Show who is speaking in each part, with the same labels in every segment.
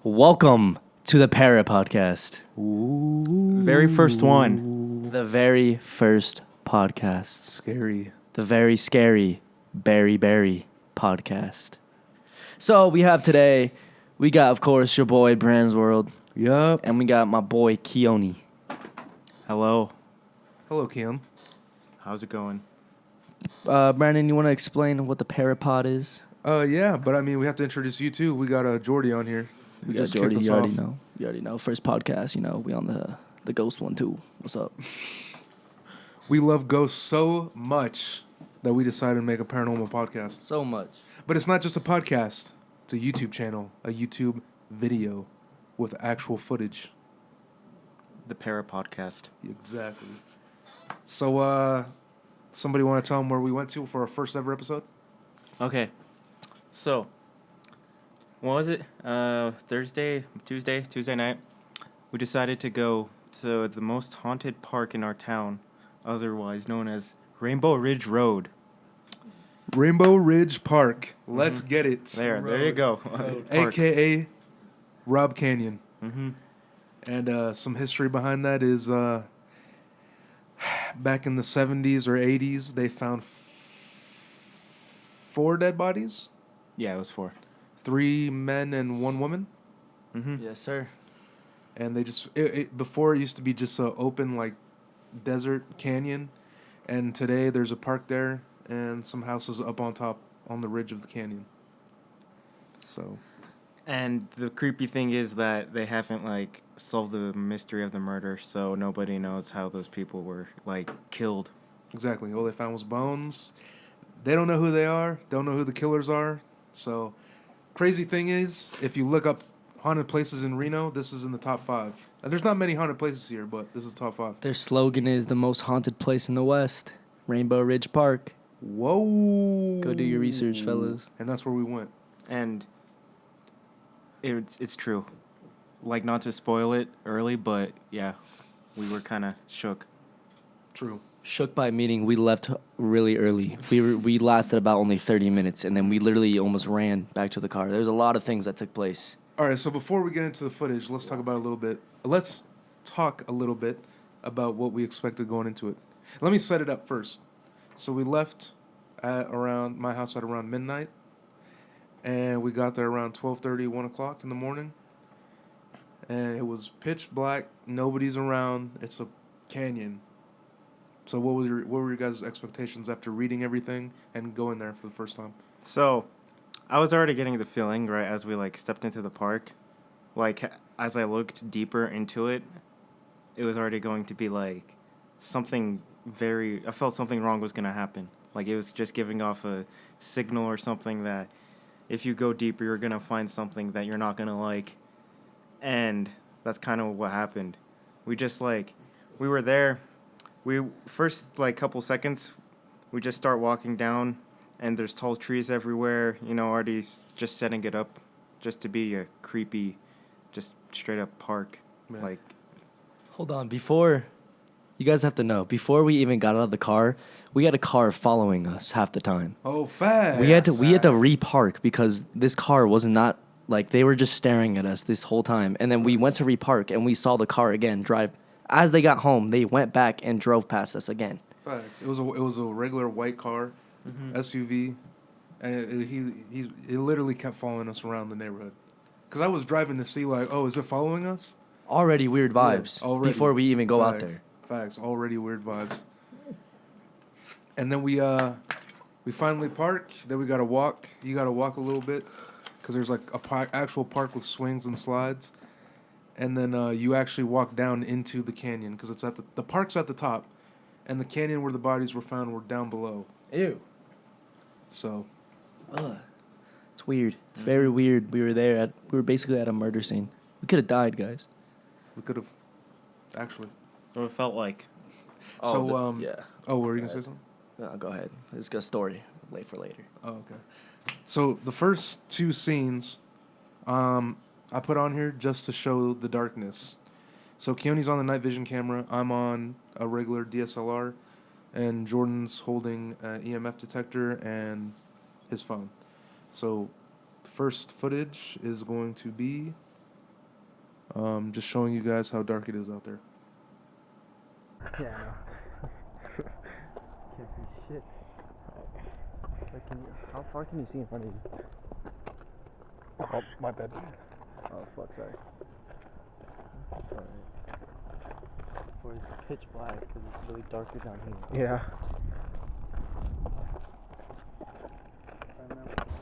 Speaker 1: Welcome to the Parapodcast.
Speaker 2: Very first one.
Speaker 1: The very first podcast.
Speaker 3: Scary.
Speaker 1: The very scary Berry podcast. So we have today, we got, of course, your boy Brands World.
Speaker 3: Yup.
Speaker 1: And we got my boy Keone.
Speaker 2: Hello.
Speaker 3: Hello, Kim.
Speaker 2: How's it going?
Speaker 1: Brandon, you want to explain what the Parapod is?
Speaker 3: Yeah, but I mean, we have to introduce you too. We got Jordy on here.
Speaker 1: We got
Speaker 3: just
Speaker 1: Jordy,
Speaker 3: kicked us
Speaker 1: you already
Speaker 3: off.
Speaker 1: know. You already know. First podcast, we on the ghost one too. What's up?
Speaker 3: We love ghosts so much that we decided to make a paranormal podcast.
Speaker 1: So much.
Speaker 3: But it's not just a podcast. It's a YouTube channel, a YouTube video with actual footage.
Speaker 2: The Parapodcast.
Speaker 3: Exactly. So, somebody want to tell them where we went to for our first ever episode?
Speaker 2: Okay. So, what was it? Tuesday night. We decided to go to the most haunted park in our town, otherwise known as Rainbow Ridge Road.
Speaker 3: Rainbow Ridge Park. Let's get it.
Speaker 2: There you go. Park.
Speaker 3: AKA Robb Canyon.
Speaker 2: Mm-hmm.
Speaker 3: And some history behind that is back in the 70s or 80s, they found 4 dead bodies.
Speaker 2: Yeah, it was 4.
Speaker 3: 3 men and 1 woman.
Speaker 2: Mm-hmm.
Speaker 1: Yes, sir.
Speaker 3: And they just, before it used to be just an open, like, desert canyon. And today there's a park there and some houses up on top on the ridge of the canyon. So.
Speaker 2: And the creepy thing is that they haven't, solved the mystery of the murder, so nobody knows how those people were, killed.
Speaker 3: Exactly. All they found was bones. They don't know who they are. Don't know who the killers are. So, crazy thing is, if you look up haunted places in Reno, this is in the top 5. And there's not many haunted places here, but this is top 5.
Speaker 1: Their slogan is the most haunted place in the West, Rainbow Ridge Park.
Speaker 3: Whoa.
Speaker 1: Go do your research, fellas.
Speaker 3: And that's where we went.
Speaker 2: And it's true. Not to spoil it early, but yeah, we were kind of shook.
Speaker 3: True.
Speaker 1: Shook by meaning we left really early. We lasted about only 30 minutes, and then we literally almost ran back to the car. There's a lot of things that took place.
Speaker 3: All right, so before we get into the footage, let's talk about it a little bit. Let's talk a little bit about what we expected going into it. Let me set it up first. So we left at around my house at around midnight, and we got there around 12:30, 1 o'clock in the morning. And it was pitch black, nobody's around. It's a canyon. So what were your guys' expectations after reading everything and going there for the first time?
Speaker 2: So, I was already getting the feeling, right, as we, stepped into the park. As I looked deeper into it, it was already going to be, something I felt something wrong was going to happen. It was just giving off a signal or something that if you go deeper, you're going to find something that you're not going to like. And that's kind of what happened. We just, we were there. We first, couple seconds, we just start walking down, and there's tall trees everywhere, already just setting it up just to be a creepy, just straight-up park.
Speaker 3: Yeah.
Speaker 1: Hold on, you guys have to know, before we even got out of the car, we had a car following us half the time.
Speaker 3: Oh, fast.
Speaker 1: We had to repark because this car was not, they were just staring at us this whole time. And then we went to repark, and we saw the car again drive. As they got home, they went back and drove past us again.
Speaker 3: Facts. It was a regular white car, SUV, and it literally kept following us around the neighborhood. Because I was driving to see is it following us?
Speaker 1: Already weird vibes before we even go out there.
Speaker 3: Facts. Already weird vibes. And then we finally park. Then we gotta walk. You gotta walk a little bit because there's actual park with swings and slides. And then you actually walk down into the canyon because it's at the park's at the top, and the canyon where the bodies were found were down below.
Speaker 1: Ew.
Speaker 3: So.
Speaker 1: It's weird. It's very weird. We were basically at a murder scene. We could have died, guys.
Speaker 3: We could have, actually.
Speaker 2: So it felt like.
Speaker 1: Yeah.
Speaker 3: Oh, were you gonna say something?
Speaker 1: No, go ahead. It's a story. Late for later.
Speaker 3: Oh, okay. So the first 2 scenes, I put on here just to show the darkness. So Keone's on the night vision camera. I'm on a regular DSLR, and Jordan's holding an EMF detector and his phone. So the first footage is going to be Just showing you guys how dark it is out there.
Speaker 4: Yeah, I know. Can't see shit. Like, how far can you see in front of you? Oh, my bad. Oh, fuck, sorry. Alright. Or it's pitch black because it's really darker down here. Yeah.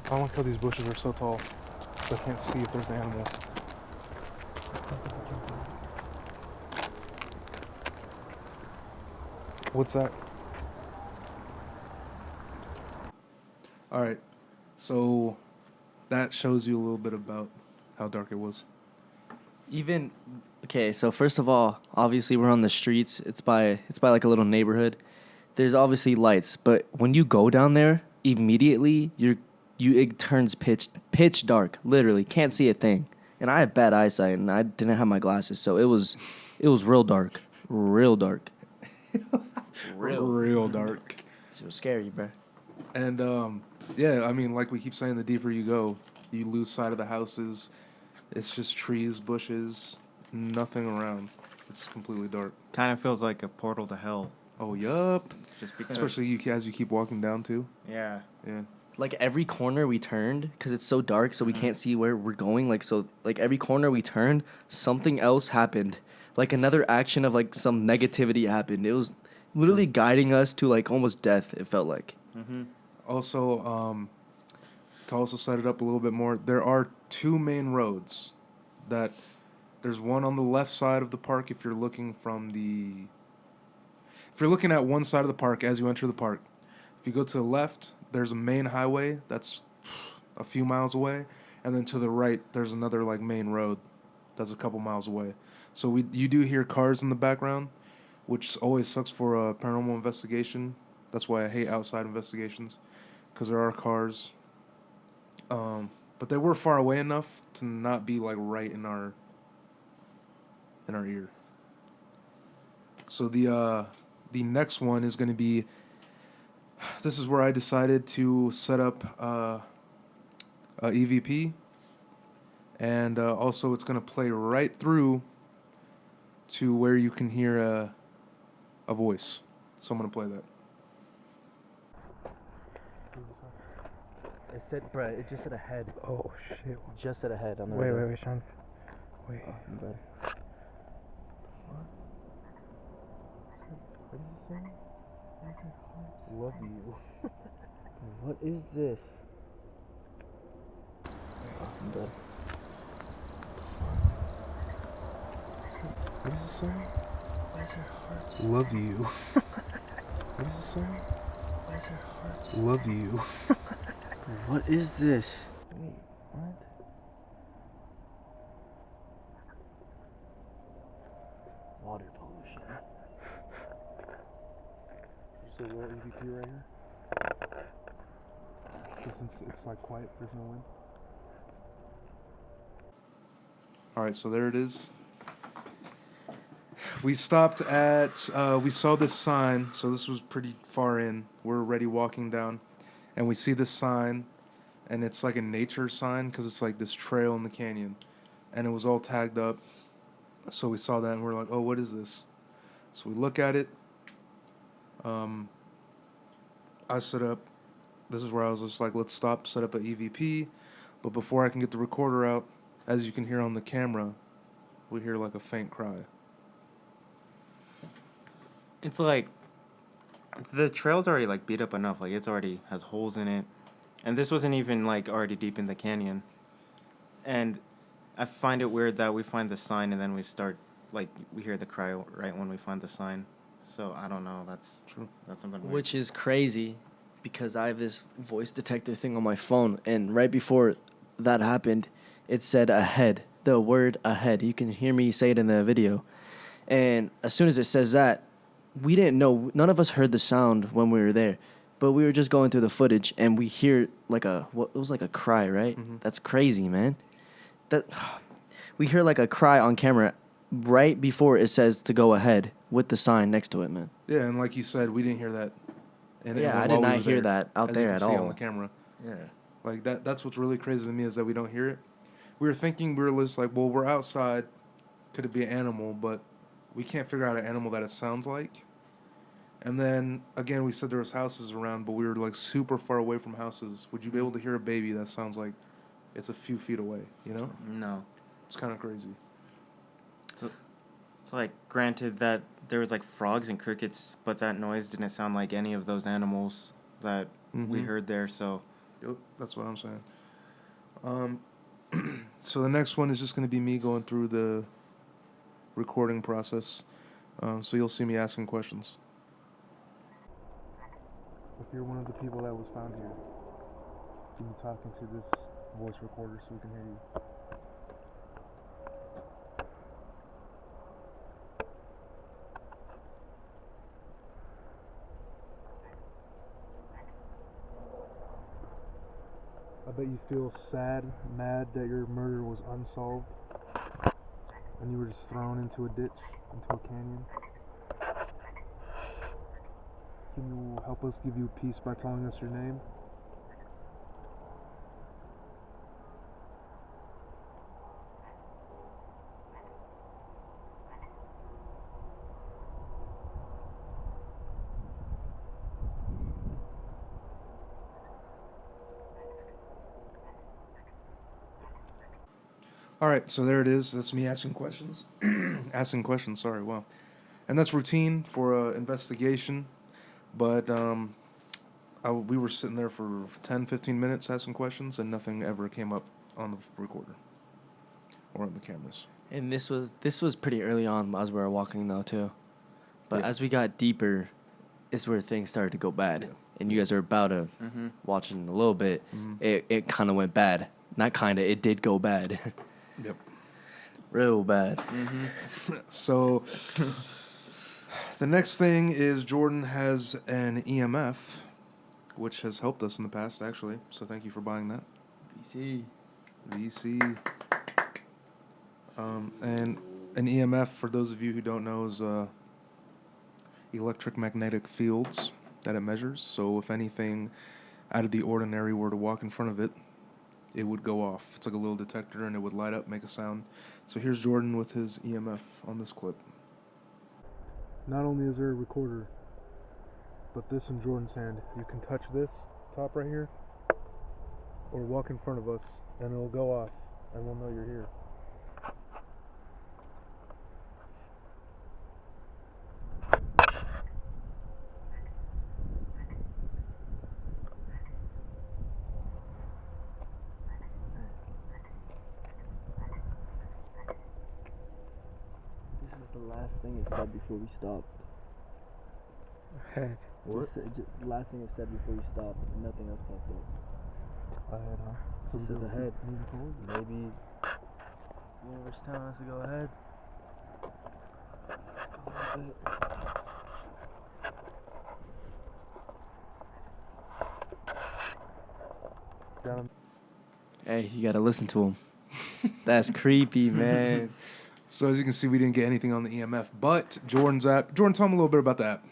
Speaker 3: I don't like how these bushes are so tall, so I can't see if there's animals. What's that? Alright, so that shows you a little bit about how dark it was.
Speaker 1: Even okay, so first of all, obviously we're on the streets. It's by like a little neighborhood. There's obviously lights, but when you go down there, immediately it turns pitch dark. Literally, can't see a thing. And I have bad eyesight, and I didn't have my glasses, so it was real dark, real dark,
Speaker 3: Real dark.
Speaker 1: It was scary, bro.
Speaker 3: And yeah, I mean, like we keep saying, the deeper you go, you lose sight of the houses. It's just trees, bushes, nothing around. It's completely dark.
Speaker 2: Kind of feels like a portal to hell.
Speaker 3: Oh, yup.
Speaker 2: Just because.
Speaker 3: Especially as you keep walking down too.
Speaker 2: Yeah.
Speaker 3: Yeah.
Speaker 1: Like every corner we turned, because it's so dark, so we can't see where we're going. Like every corner we turned, something else happened. Like another action of like some negativity happened. It was literally guiding us to like almost death. It felt like.
Speaker 2: Mm-hmm.
Speaker 3: Also, to also set it up a little bit more, there are two main roads. There's one on the left side of the park if you're looking at one side of the park as you enter the park. If you go to the left, there's a main highway that's a few miles away, and then to the right there's another like main road that's a couple miles away. So you do hear cars in the background, which always sucks for a paranormal investigation. That's why I hate outside investigations, because there are cars. But they were far away enough to not be like right in our ear. So the next one is going to be. This is where I decided to set up a EVP, and also it's going to play right through to where you can hear a voice. So I'm going to play that.
Speaker 4: It said, bruh, it just said ahead. Oh, shit.
Speaker 5: Just said ahead on the
Speaker 4: Wait,
Speaker 5: radio.
Speaker 4: wait, Sean. Wait.
Speaker 5: Oh, I'm bad. What is it saying? Love you. What is this? Oh, I'm dead.
Speaker 3: What is it saying?
Speaker 5: Why is your heart?
Speaker 3: Love you. What is it saying?
Speaker 5: Why is your heart?
Speaker 3: Love you.
Speaker 5: What is this? Wait, what? Water pollution.
Speaker 3: You say we're at EVP right here? Since it's like quiet, there's no wind. Alright, so there it is. We stopped at, we saw this sign, so this was pretty far in. We're already walking down, and we see this sign, and it's like a nature sign, because it's like this trail in the canyon. And it was all tagged up, so we saw that, and we're like, oh, what is this? So we look at it. I set up, this is where I was just like, let's stop, set up an EVP. But before I can get the recorder out, as you can hear on the camera, we hear like a faint cry.
Speaker 2: It's like the trail's already like beat up enough. Like it's already has holes in it, and this wasn't even like already deep in the canyon. And I find it weird that we find the sign and then we start like we hear the cry right when we find the sign. So I don't know. That's
Speaker 3: True.
Speaker 2: That's something weird.
Speaker 1: Which is crazy, because I have this voice detector thing on my phone, and right before that happened, it said ahead. The word ahead. You can hear me say it in the video. And as soon as it says that, we didn't know. None of us heard the sound when we were there, but we were just going through the footage, and we hear like it was like a cry, right?
Speaker 3: Mm-hmm.
Speaker 1: That's crazy, man. We hear like a cry on camera right before it says to go ahead with the sign next to it, man.
Speaker 3: Yeah, and like you said, we didn't hear that. And
Speaker 1: Yeah, I
Speaker 3: while
Speaker 1: did
Speaker 3: we
Speaker 1: not
Speaker 3: were
Speaker 1: hear that out
Speaker 3: as
Speaker 1: there
Speaker 3: you can
Speaker 1: at
Speaker 3: see
Speaker 1: all.
Speaker 3: on the camera.
Speaker 1: Yeah.
Speaker 3: Like that's what's really crazy to me is that we don't hear it. We were thinking, we were just like, well, we're outside. could it be an animal, but we can't figure out an animal that it sounds like. And then, again, we said there was houses around, but we were, like, super far away from houses. Would you be able to hear a baby that sounds like it's a few feet away, you know?
Speaker 2: No.
Speaker 3: It's kind of crazy.
Speaker 2: So, it's like, granted that there was, like, frogs and crickets, but that noise didn't sound like any of those animals that we heard there, so...
Speaker 3: Yep, that's what I'm saying. So the next one is just going to be me going through the recording process. So you'll see me asking questions.
Speaker 4: If you're one of the people that was found here, can you talk into this voice recorder so we can hear you? I bet you feel sad, mad that your murder was unsolved and you were just thrown into a ditch, into a canyon. Can you help us give you peace by telling us your name?
Speaker 3: All right, so there it is. That's me asking questions. Asking questions, sorry, wow. And that's routine for investigation. But we were sitting there for 10, 15 minutes asking questions, and nothing ever came up on the recorder or on the cameras.
Speaker 1: And this was pretty early on as we were walking, though, too. But
Speaker 3: Yeah.
Speaker 1: as we got deeper, is where things started to go bad.
Speaker 3: Yeah.
Speaker 1: And you guys are about to watch it in a little bit. It kind of went bad. Not kind of, it did go bad.
Speaker 3: Yep.
Speaker 1: Real bad.
Speaker 3: So the next thing is Jordan has an EMF, which has helped us in the past, actually. So thank you for buying that. VC. And an EMF, for those of you who don't know, is electromagnetic fields that it measures. So if anything out of the ordinary were to walk in front of it, it would go off. It's like a little detector, and it would light up, make a sound. So here's Jordan with his EMF on this clip.
Speaker 4: Not only is there a recorder, but this in Jordan's hand. You can touch this top right here, or walk in front of us, and it'll go off, and we'll know you're here.
Speaker 5: This is the last thing it said before we stopped.
Speaker 4: What?
Speaker 5: The last thing it said before we stopped, and nothing else popped up.
Speaker 4: Ahead, huh? So
Speaker 5: It
Speaker 4: we
Speaker 5: says
Speaker 4: gotta
Speaker 5: ahead.
Speaker 4: keep moving forward?
Speaker 5: Maybe the universe telling us to go ahead. Let's go a little bit.
Speaker 4: Down.
Speaker 1: Hey, you gotta listen to him. That's creepy, man.
Speaker 3: So as you can see, we didn't get anything on the EMF, but Jordan's app. Jordan, tell him a little bit about the app.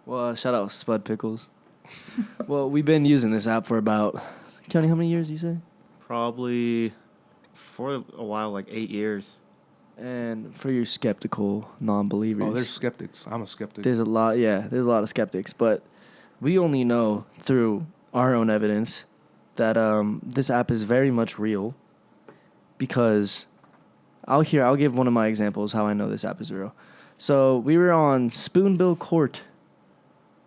Speaker 1: Well, shout out Spud Pickles. Well, we've been using this app for about, Johnny, how many years you say?
Speaker 2: Probably for a while, like 8 years.
Speaker 1: And for your skeptical non-believers,
Speaker 3: Oh, there's skeptics. I'm a skeptic.
Speaker 1: there's a lot of skeptics, but we only know through our own evidence that this app is very much real, because I'll give one of my examples how I know this app is real. So we were on Spoonbill Court.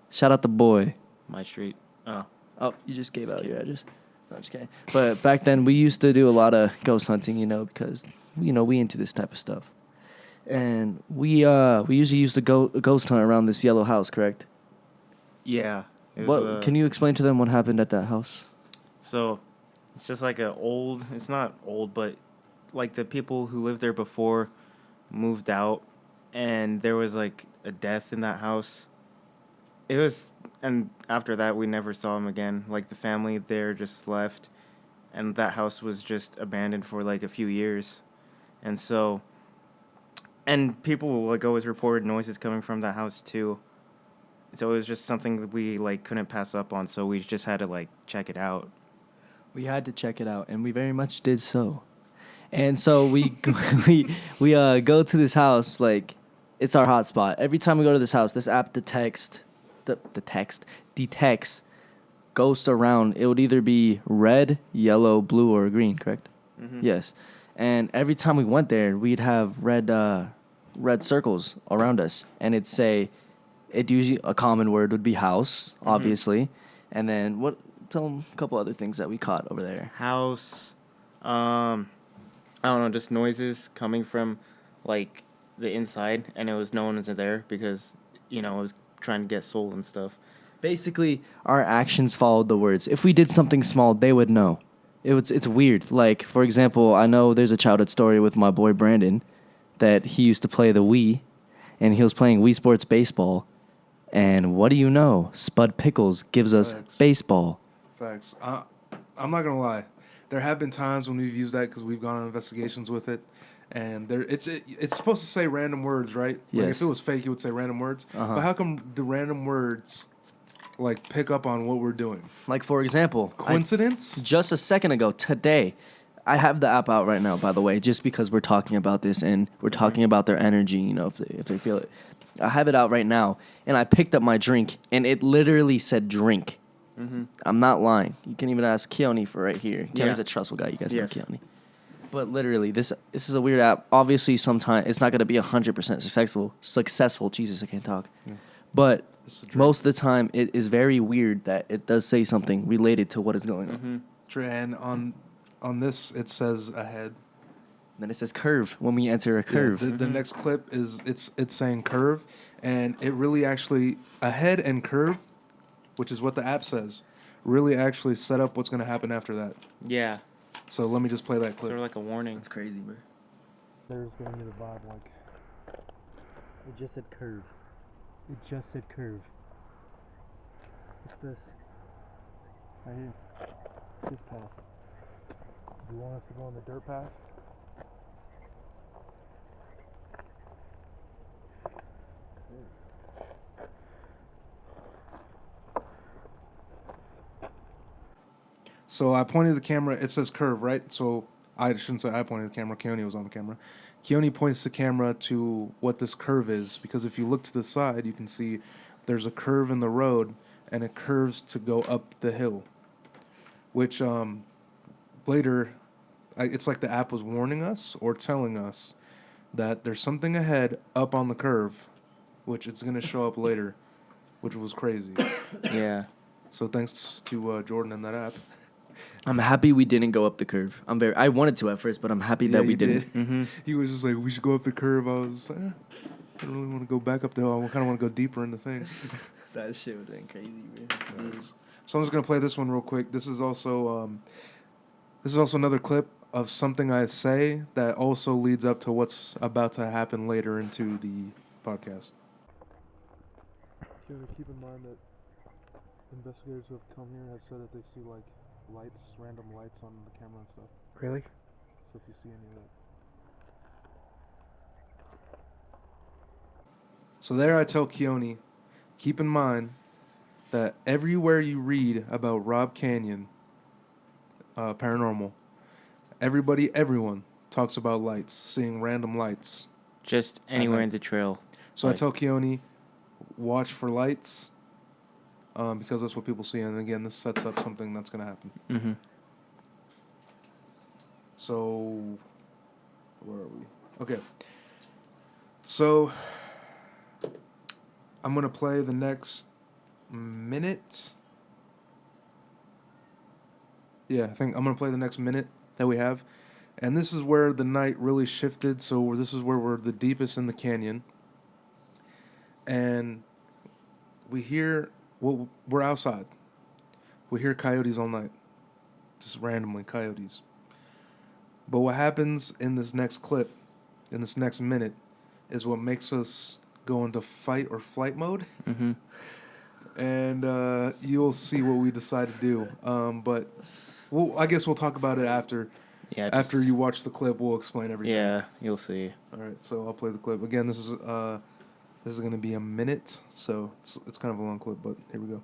Speaker 1: Shout out the boy.
Speaker 2: My street. Oh.
Speaker 1: Oh, you just gave
Speaker 2: Just
Speaker 1: out your
Speaker 2: kidding.
Speaker 1: address. No, I'm just kidding. But back then, we used to do a lot of ghost hunting, because, we into this type of stuff. And we usually used to go ghost hunt around this yellow house, correct?
Speaker 2: Yeah. It was,
Speaker 1: What can you explain to them what happened at that house?
Speaker 2: So, it's just like it's not old, but like the people who lived there before moved out, and there was like a death in that house. And after that, we never saw him again. Like the family there just left, and that house was just abandoned for like a few years. And so, and people like always reported noises coming from that house too. So it was just something that we like couldn't pass up on. So we just had to like check it out.
Speaker 1: We had to check it out, and we very much did so. And so we go to this house, like it's our hotspot. Every time we go to this house, this app detects ghosts around. It would either be red, yellow, blue, or green, correct?
Speaker 2: Mm-hmm.
Speaker 1: Yes. And every time we went there, we'd have red circles around us, and it'd say, it usually a common word would be house, obviously, and then what? Tell them a couple other things that we caught over there.
Speaker 2: House, I don't know, just noises coming from like the inside, and it was no one was there because it was trying to get sold and stuff.
Speaker 1: Basically, our actions followed the words. If we did something small, they would know. It's weird. Like, for example, I know there's a childhood story with my boy Brandon that he used to play the Wii, and he was playing Wii Sports Baseball. And what do you know? Spud Pickles gives us
Speaker 3: Facts.
Speaker 1: baseball.
Speaker 3: Facts. I'm not gonna lie. There have been times when we've used that because we've gone on investigations with it, and it's supposed to say random words, right? Like
Speaker 1: Yes.
Speaker 3: if it was fake, it would say random words.
Speaker 1: Uh-huh.
Speaker 3: But how come the random words like pick up on what we're doing?
Speaker 1: Like, for example,
Speaker 3: Coincidence?
Speaker 1: just a second ago, today, I have the app out right now, by the way, just because we're talking about this and we're talking about their energy, if they feel it. I have it out right now, and I picked up my drink, and it literally said drink.
Speaker 2: Mm-hmm.
Speaker 1: I'm not lying. You can even ask Keone for right here.
Speaker 2: Yeah.
Speaker 1: Keone's a trustful guy. You guys
Speaker 2: Yes.
Speaker 1: know Keone. But literally, this is a weird app. Obviously, sometimes it's not going to be 100% successful. Jesus, I can't talk.
Speaker 3: Yeah.
Speaker 1: But
Speaker 3: This is a drink.
Speaker 1: most of the time, it is very weird that it does say something related to what is going on.
Speaker 2: Mm-hmm.
Speaker 3: And on this it says ahead.
Speaker 1: Then it says curve when we enter a curve.
Speaker 3: Yeah, the next clip is it's saying curve, and it really actually ahead and curve, which is what the app says, really actually set up what's going to happen after that.
Speaker 2: Yeah.
Speaker 3: So let me just play that
Speaker 2: Sort
Speaker 3: clip.
Speaker 2: of like a warning.
Speaker 1: That's crazy, bro.
Speaker 4: There's giving me the vibe like it just said curve. It just said curve. What's this? Right here. This path. Do you want us to go on the dirt path?
Speaker 3: So I pointed the camera. It says curve, right? So I shouldn't say I pointed the camera. Keone was on the camera. Keone points the camera to what this curve is, because if you look to the side, you can see there's a curve in the road, and it curves to go up the hill. Which later, it's like the app was warning us or telling us that there's something ahead up on the curve, which it's going to show up later, which was crazy.
Speaker 2: Yeah.
Speaker 3: So thanks to Jordan and that app.
Speaker 1: I'm happy we didn't go up the curve. I wanted to at first, but I'm happy that we
Speaker 3: you
Speaker 1: didn't.
Speaker 3: did.
Speaker 2: Mm-hmm.
Speaker 3: He was just like, we should go up the curve. I was like, I don't really want to go back up the hill. I kind of want to go deeper in the thing.
Speaker 1: That shit would have been crazy, bro.
Speaker 3: So I'm just gonna play this one real quick. This is also another clip of something I say that also leads up to what's about to happen later into the podcast.
Speaker 4: You have to keep in mind that investigators who have come here have said that they see like lights, random lights on the camera and stuff.
Speaker 5: Really?
Speaker 4: So if you see any of that.
Speaker 3: So there I tell Keone, keep in mind that everywhere you read about Robb Canyon paranormal, everyone talks about lights, seeing random lights.
Speaker 2: Just anywhere
Speaker 3: night.
Speaker 2: in the trail.
Speaker 3: So
Speaker 2: Like-
Speaker 3: I tell Keone, watch for lights, because that's what people see. And again, this sets up something that's going to happen.
Speaker 2: Mm-hmm.
Speaker 3: So, where are we? Okay. So, I'm going to play the next minute. Yeah, I think I'm going to play the next minute that we have. And this is where the night really shifted. So, this is where we're the deepest in the canyon. And we're outside. We hear coyotes all night. Just randomly, coyotes. But what happens in this next clip, in this next minute, is what makes us go into fight or flight mode.
Speaker 2: Mm-hmm.
Speaker 3: And you'll see what we decide to do. But I guess we'll talk about it after.
Speaker 2: Yeah.
Speaker 3: After you watch the clip, we'll explain everything.
Speaker 2: Yeah, you'll see.
Speaker 3: All right, so I'll play the clip. Again, this is going to be a minute, so it's kind of a long clip, but here we go.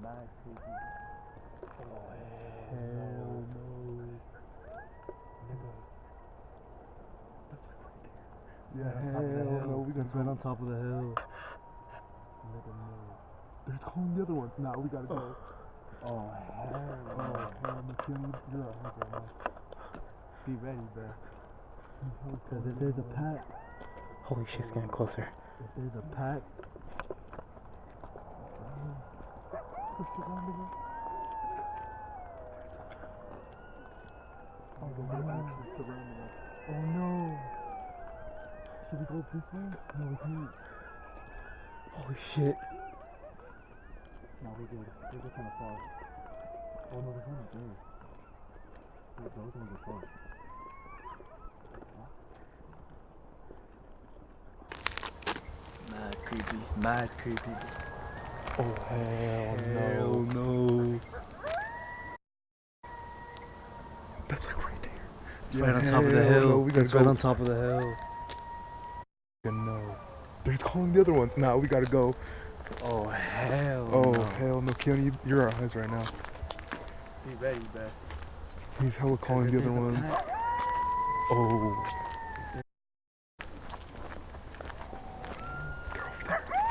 Speaker 5: Mad creepy.
Speaker 4: Oh, hell no. Nigga.
Speaker 5: Yeah,
Speaker 4: Hell no, we
Speaker 5: That's
Speaker 4: gotta
Speaker 5: right
Speaker 4: go.
Speaker 5: on top of the hill. Nigga, no.
Speaker 4: They're calling the other ones. Nah, we gotta go.
Speaker 5: Oh, hell
Speaker 4: Oh,
Speaker 5: no.
Speaker 4: hell no, Kenny, you're our house right now.
Speaker 5: Be ready, bro.
Speaker 4: Because if there's a pack,
Speaker 5: Holy shit, it's getting closer.
Speaker 4: if there's a pack, they're surrounding us. Oh, they're actually surrounding us.
Speaker 5: Oh no.
Speaker 4: Should we go this way?
Speaker 5: No, we can't.
Speaker 4: Holy shit.
Speaker 5: No, we good. We're just kind of far. Oh no, there's one up there. Wait, those ones are far.
Speaker 1: Mad creepy. Mad creepy.
Speaker 4: Oh, hell
Speaker 3: Hell no. That's like right there.
Speaker 4: It's right on top of the hill.
Speaker 3: No, we gotta
Speaker 4: It's
Speaker 3: go.
Speaker 4: right on top of the hill.
Speaker 3: No. They're calling the other ones. Nah, we gotta go.
Speaker 4: Oh, hell
Speaker 3: Oh,
Speaker 4: no.
Speaker 3: hell no. Keone, you're our eyes right now.
Speaker 5: Be ready, bro.
Speaker 3: He's hella calling the other ones. Oh. They're over there.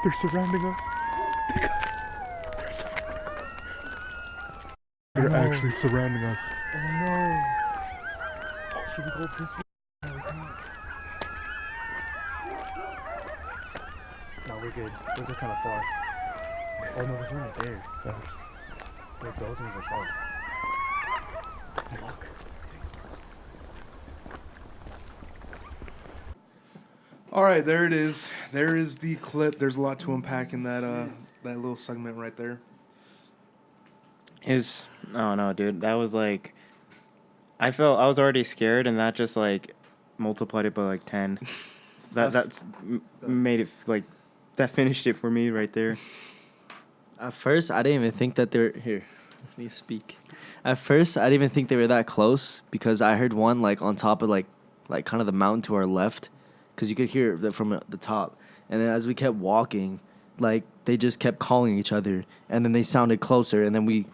Speaker 3: They're surrounding us. They're surrounding us. They're actually surrounding us.
Speaker 5: Oh no. Should we go this way? No, we can't. No, we're good. Those are kind of far. Oh no, there's one right there.
Speaker 3: Thanks.
Speaker 5: Wait, those ones are far. Fuck.
Speaker 3: All right, there it is. There is the clip. There's a lot to unpack in that that little segment right there.
Speaker 2: Oh no, dude, that was like, I was already scared, and that just like multiplied it by like 10. Made it like, that finished it for me right there.
Speaker 1: At first, I didn't even think that they were here. Let me speak. At first, I didn't even think they were that close because I heard one like on top of like kind of the mountain to our left, because you could hear it from the top. And then as we kept walking, like they just kept calling each other, and then they sounded closer. And then we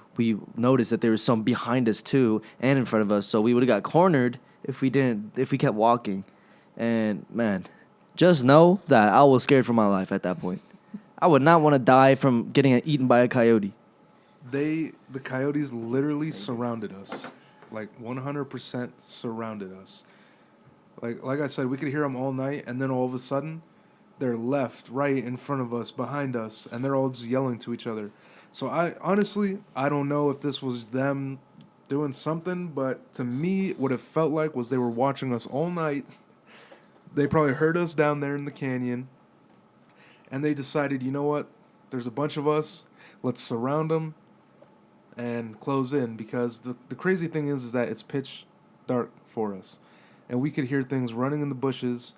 Speaker 1: noticed that there was some behind us too and in front of us. So we would have got cornered if we kept walking. And man, just know that I was scared for my life at that point. I would not want to die from getting eaten by a coyote.
Speaker 3: The coyotes literally surrounded us, like 100% surrounded us. Like I said, we could hear them all night, and then all of a sudden, they're left, right in front of us, behind us, and they're all just yelling to each other. So I don't know if this was them doing something, but to me, what it felt like was they were watching us all night. They probably heard us down there in the canyon, and they decided, you know what? There's a bunch of us. Let's surround them and close in, because the crazy thing is that it's pitch dark for us. And we could hear things running in the bushes,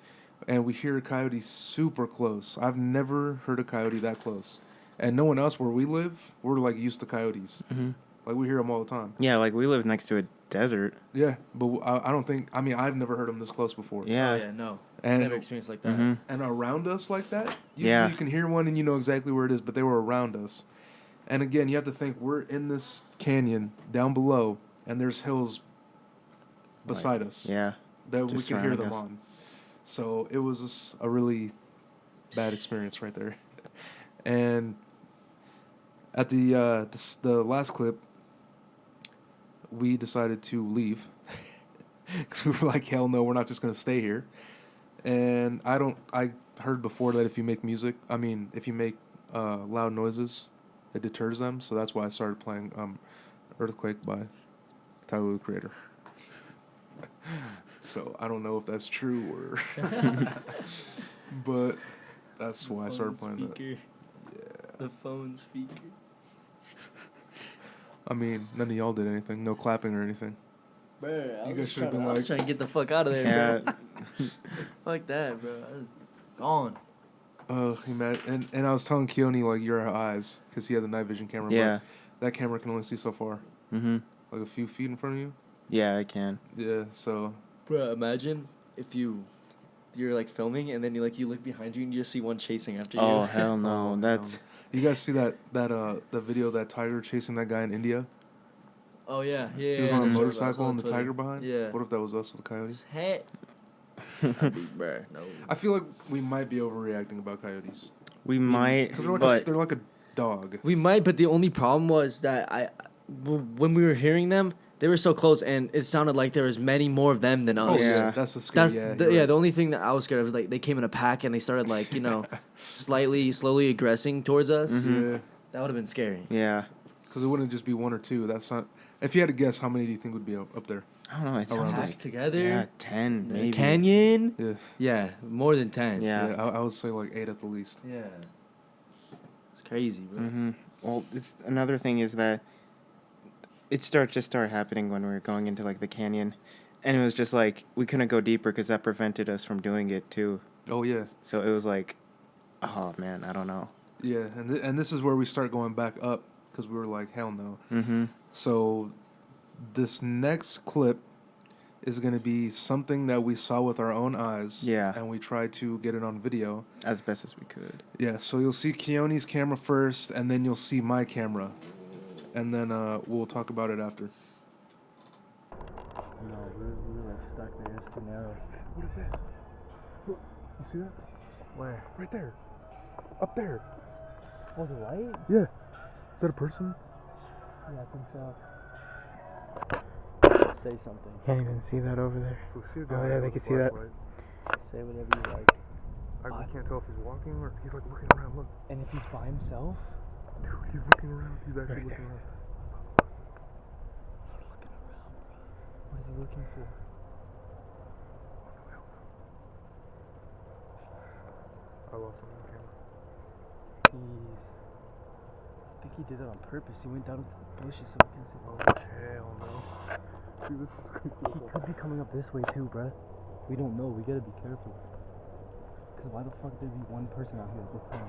Speaker 3: and we hear a coyote super close. I've never heard a coyote that close. And no one else where we live, we're like used to coyotes.
Speaker 2: Mm-hmm.
Speaker 3: Like we hear them all the time.
Speaker 2: Yeah, like we live next to a desert.
Speaker 3: Yeah, but I don't think, I've never heard them this close before.
Speaker 2: Yeah.
Speaker 1: Oh, yeah, no.
Speaker 3: And,
Speaker 1: Never experienced like that.
Speaker 2: Mm-hmm.
Speaker 3: and around us like that, usually
Speaker 2: Yeah.
Speaker 3: you can hear one and you know exactly where it is, but they were around us. And again, you have to think, we're in this canyon down below, and there's hills beside us.
Speaker 2: Yeah.
Speaker 3: That we
Speaker 2: Just
Speaker 3: can hear
Speaker 2: surrounding
Speaker 3: them
Speaker 2: us.
Speaker 3: on. So it was just a really bad experience right there. And at the last clip, we decided to leave because we were like, hell no, we're not just gonna stay here. And I heard before that if you make loud noises, it deters them. So that's why I started playing Earthquake by Tyler, the Creator. So I don't know if that's true or, but that's why I started playing that. Yeah.
Speaker 1: The phone speaker.
Speaker 3: I mean, none of y'all did anything. No clapping or anything.
Speaker 1: Bro,
Speaker 3: You guys should have been
Speaker 1: I was
Speaker 3: like,
Speaker 1: trying to get the fuck out of there, bro.
Speaker 2: Yeah.
Speaker 1: Fuck that, bro. I was gone.
Speaker 3: and I was telling Keone, like, you're our eyes, because he had the night vision camera.
Speaker 2: Yeah.
Speaker 3: But that camera can only see so far.
Speaker 2: Mm-hmm.
Speaker 3: Like a few feet in front of you.
Speaker 2: Yeah, I can.
Speaker 3: Yeah, so.
Speaker 1: Bro, imagine if you're like filming and then you look behind you and you just see one chasing after you.
Speaker 2: Oh hell no, that's
Speaker 3: You guys see that video of that tiger chasing that guy in India?
Speaker 1: Oh yeah, yeah.
Speaker 3: He was
Speaker 1: yeah,
Speaker 3: on a
Speaker 1: I saw
Speaker 3: motorcycle and the
Speaker 1: Twitter.
Speaker 3: tiger behind.
Speaker 1: Yeah.
Speaker 3: What if that was us with the coyotes?
Speaker 1: Hey. Bruh, no.
Speaker 3: I feel like we might be overreacting about coyotes
Speaker 2: We might,
Speaker 3: because
Speaker 2: but
Speaker 3: they're like a dog.
Speaker 1: We might, but the only problem was that when we were hearing them, they were so close, and it sounded like there was many more of them than us.
Speaker 3: Oh
Speaker 2: Yeah.
Speaker 3: yeah, that's the scary.
Speaker 1: That's
Speaker 3: Yeah,
Speaker 1: the only thing that I was scared of was like they came in a pack and they started like slowly aggressing towards us.
Speaker 3: Yeah,
Speaker 1: That would have been scary.
Speaker 2: yeah.
Speaker 3: because it wouldn't just be one or two. That's not. If you had to guess, how many do you think would be up there?
Speaker 2: I don't know. It sounds
Speaker 3: Around
Speaker 2: like
Speaker 1: Packed together.
Speaker 2: yeah, 10 maybe.
Speaker 1: Canyon.
Speaker 3: Yeah,
Speaker 1: Yeah, more than 10.
Speaker 2: Yeah.
Speaker 3: I would say like 8 at the least.
Speaker 1: Yeah. It's crazy, bro.
Speaker 2: Mm-hmm. Well, it's another thing is that it started happening when we were going into like the canyon, and it was just like we couldn't go deeper because that prevented us from doing it too.
Speaker 3: Oh yeah,
Speaker 2: So it was like, oh man, I don't know.
Speaker 3: yeah, and this is where we start going back up because we were like, hell no.
Speaker 2: Mm-hmm.
Speaker 3: So this next clip is going to be something that we saw with our own eyes.
Speaker 2: Yeah.
Speaker 3: And we tried to get it on video.
Speaker 2: As best as we could.
Speaker 3: Yeah, so you'll see Keone's camera first, and then you'll see my camera. And then we'll talk about it after.
Speaker 4: No, we're like stuck there. It's too narrow.
Speaker 3: What is that? Look, you see that?
Speaker 4: Where?
Speaker 3: Right there. Up there.
Speaker 4: Oh, the light?
Speaker 3: Yeah. Is that a person?
Speaker 4: Yeah, I think so. Say something.
Speaker 2: Can't even see that over there.
Speaker 3: So see a
Speaker 2: guy yeah, they
Speaker 3: with a
Speaker 2: can see that.
Speaker 3: flashlight.
Speaker 4: Say whatever you like.
Speaker 3: We can't tell if he's walking or he's like looking around. Look,
Speaker 4: And if he's by himself?
Speaker 3: dude, he's looking around. He's actually looking around.
Speaker 4: What is he looking for?
Speaker 3: I lost him on camera.
Speaker 4: He's... I think he did it on purpose. He went down into the bushes so we can see.
Speaker 3: Oh, hell no. See, this is
Speaker 4: He could be coming up this way too, bruh. We don't know. We gotta be careful. Cause why the fuck would there be one person out here at this time?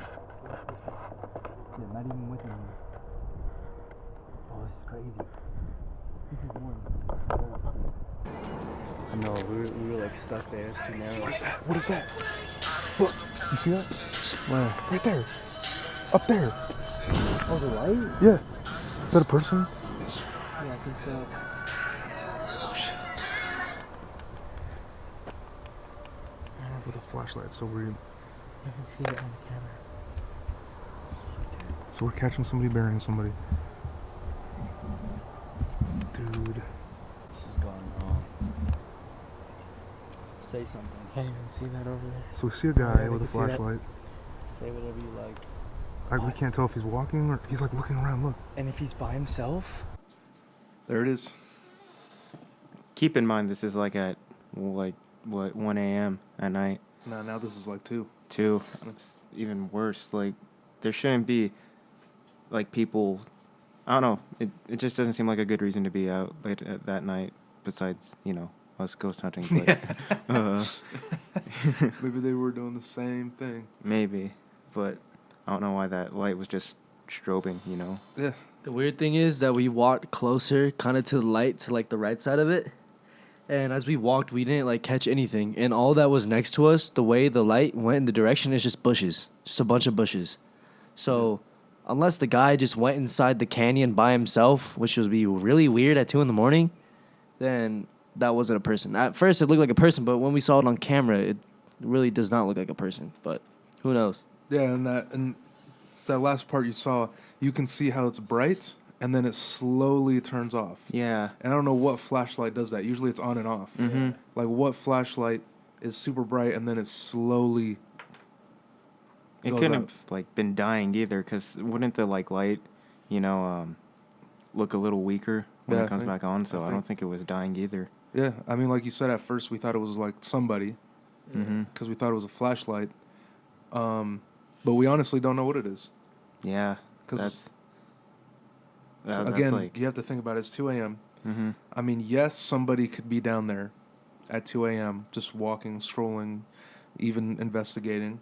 Speaker 4: Yeah, not even with him. Oh, this is crazy. This is more. I know. We were like stuck there. It's too narrow.
Speaker 3: What is that? What is that? Look, you see that? Where? Right there. Up there.
Speaker 4: Oh, the light?
Speaker 3: Yeah. Is that a person?
Speaker 4: Yeah, I think so.
Speaker 3: With a flashlight, so we're
Speaker 4: I can see it on the camera.
Speaker 3: we're catching somebody burying somebody. Dude.
Speaker 4: This is going wrong. Say something.
Speaker 2: Can't even see that over there.
Speaker 3: So we see a guy
Speaker 2: Yeah,
Speaker 3: with a
Speaker 2: they can see that.
Speaker 3: flashlight.
Speaker 4: Say whatever you like.
Speaker 3: We can't tell if he's walking or he's like looking around. Look.
Speaker 4: And if he's by himself?
Speaker 3: There it is.
Speaker 2: Keep in mind, this is like at, like, what, 1 a.m. at night.
Speaker 3: No, now this is like 2.
Speaker 2: 2. It's even worse. Like, there shouldn't be, like, people... I don't know. It just doesn't seem like a good reason to be out late at that night, besides, you know, us ghost hunting. But,
Speaker 3: Maybe they were doing the same thing.
Speaker 2: maybe. But I don't know why that light was just strobing, you know?
Speaker 3: Yeah.
Speaker 1: The weird thing is that we walked closer, kind of to the light, to like the right side of it. And as we walked, we didn't like catch anything. And all that was next to us, the way the light went in the direction, is just bushes, just a bunch of bushes. So unless the guy just went inside the canyon by himself, which would be really weird at 2 a.m, then that wasn't a person. At first, it looked like a person, but when we saw it on camera, it really does not look like a person. But who knows?
Speaker 3: Yeah, and that last part you saw, you can see how it's bright and then it slowly turns off.
Speaker 2: Yeah.
Speaker 3: And I don't know what flashlight does that. Usually it's on and off.
Speaker 2: Mm-hmm.
Speaker 3: Like what flashlight is super bright and then it slowly
Speaker 2: It
Speaker 3: goes
Speaker 2: couldn't
Speaker 3: out.
Speaker 2: have, like, been dying either, because wouldn't the, like, light, you know, look a little weaker when
Speaker 3: Yeah,
Speaker 2: it comes back on? So I don't think it was dying either.
Speaker 3: Yeah, I mean, like you said, at first we thought it was like somebody
Speaker 2: Mm-hmm.
Speaker 3: because we thought it was a flashlight. But we honestly don't know what it is.
Speaker 2: Yeah.
Speaker 3: Because,
Speaker 2: That's
Speaker 3: again,
Speaker 2: like...
Speaker 3: you have to think about it. It's 2 a.m.
Speaker 2: Mm-hmm.
Speaker 3: I mean, yes, somebody could be down there at 2 a.m. just walking, strolling, even investigating.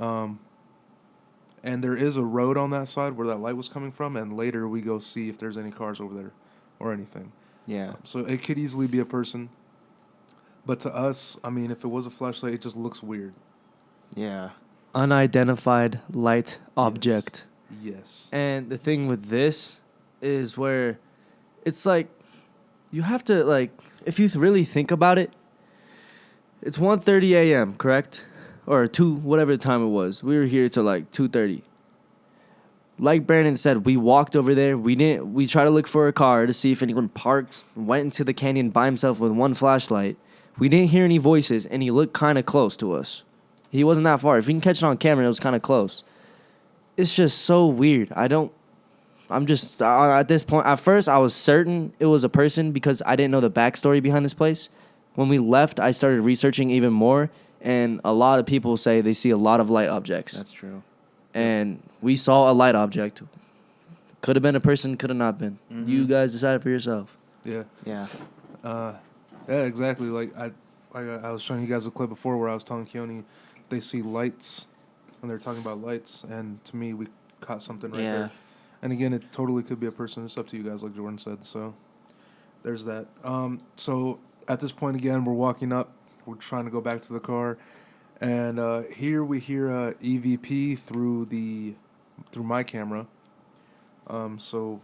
Speaker 3: And there is a road on that side where that light was coming from, and later we go see if there's any cars over there or anything.
Speaker 2: Yeah.
Speaker 3: So it could easily be a person. But to us, I mean, if it was a flashlight, it just looks weird.
Speaker 2: Yeah.
Speaker 1: Unidentified light object.
Speaker 3: Yes.
Speaker 1: And the thing with this is where it's like you have to, like, if you really think about it, it's 1:30 a.m., correct? Or 2, whatever the time it was. We were here till like 2:30. Like Brandon said, we walked over there. We tried to look for a car to see if anyone parked, went into the canyon by himself with one flashlight. We didn't hear any voices, and he looked kind of close to us. He wasn't that far. If you can catch it on camera, it was kind of close. It's just so weird. I'm just, at this point, at first I was certain it was a person because I didn't know the backstory behind this place. When we left, I started researching even more, and a lot of people say they see a lot of light objects.
Speaker 2: That's true.
Speaker 1: And we saw a light object. Could have been a person, could have not been.
Speaker 2: Mhm.
Speaker 1: You guys decide for yourself.
Speaker 3: Yeah.
Speaker 2: Yeah.
Speaker 3: Yeah, exactly. Like I was showing you guys a clip before where I was telling Keone they see lights, and they're talking about lights, and to me, we caught something right there. And again, it totally could be a person. It's up to you guys, like Jordan said. So there's that. So at this point, again, we're walking up. We're trying to go back to the car, and here we hear EVP through my camera. So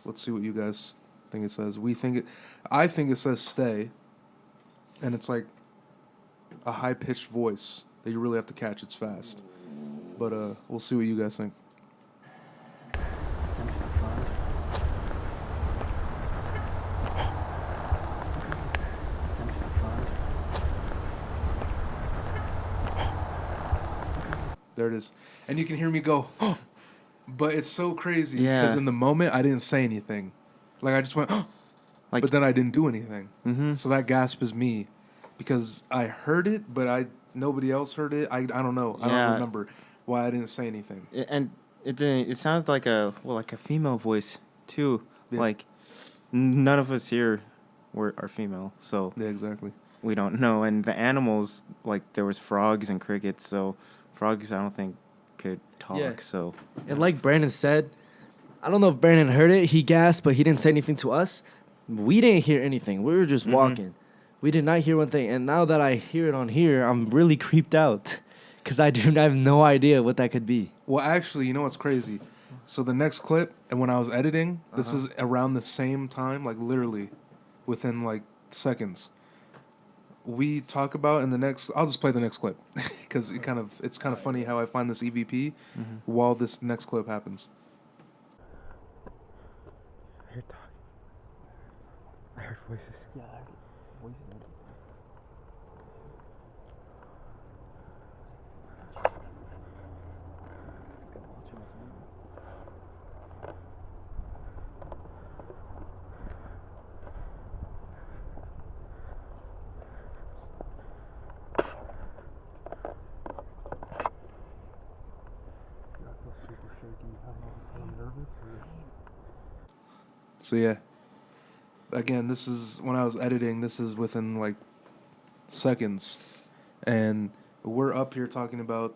Speaker 3: let's see what you guys think it says. I think it says stay, and it's like a high-pitched voice that you really have to catch. It's fast, but we'll see what you guys think. There it is. And you can hear me go, oh, but it's so crazy because in the moment I didn't say anything. Like I just went, oh,
Speaker 2: Like,
Speaker 3: but then I didn't do anything.
Speaker 2: Mm-hmm.
Speaker 3: So that gasp is me because I heard it, but nobody else heard it. I don't know. I don't remember why I didn't say anything.
Speaker 2: And it sounds like a female voice too.
Speaker 3: Yeah.
Speaker 2: Like none of us here are female, so
Speaker 3: Yeah, exactly.
Speaker 2: we don't know. And the animals, like there was frogs and crickets, so frogs I don't think could talk.
Speaker 1: Yeah.
Speaker 2: So
Speaker 1: And like Brandon said, I don't know if Brandon heard it. He gasped, but he didn't say anything to us. We didn't hear anything. We were just walking. We did not hear one thing. And now that I hear it on here, I'm really creeped out because I have no idea what that could be.
Speaker 3: Well, actually, you know what's crazy? So the next clip, and when I was editing, this is around the same time, like literally within like seconds. We talk about in the next. I'll just play the next clip because it's kind of funny how I find this EVP while this next clip happens.
Speaker 4: I heard talking. I heard voices. Yeah, I heard voices.
Speaker 5: Yeah, I feel super shaky. I don't know if I'm nervous or.
Speaker 3: So yeah, again, this is when I was editing. This is within like seconds, and we're up here talking about.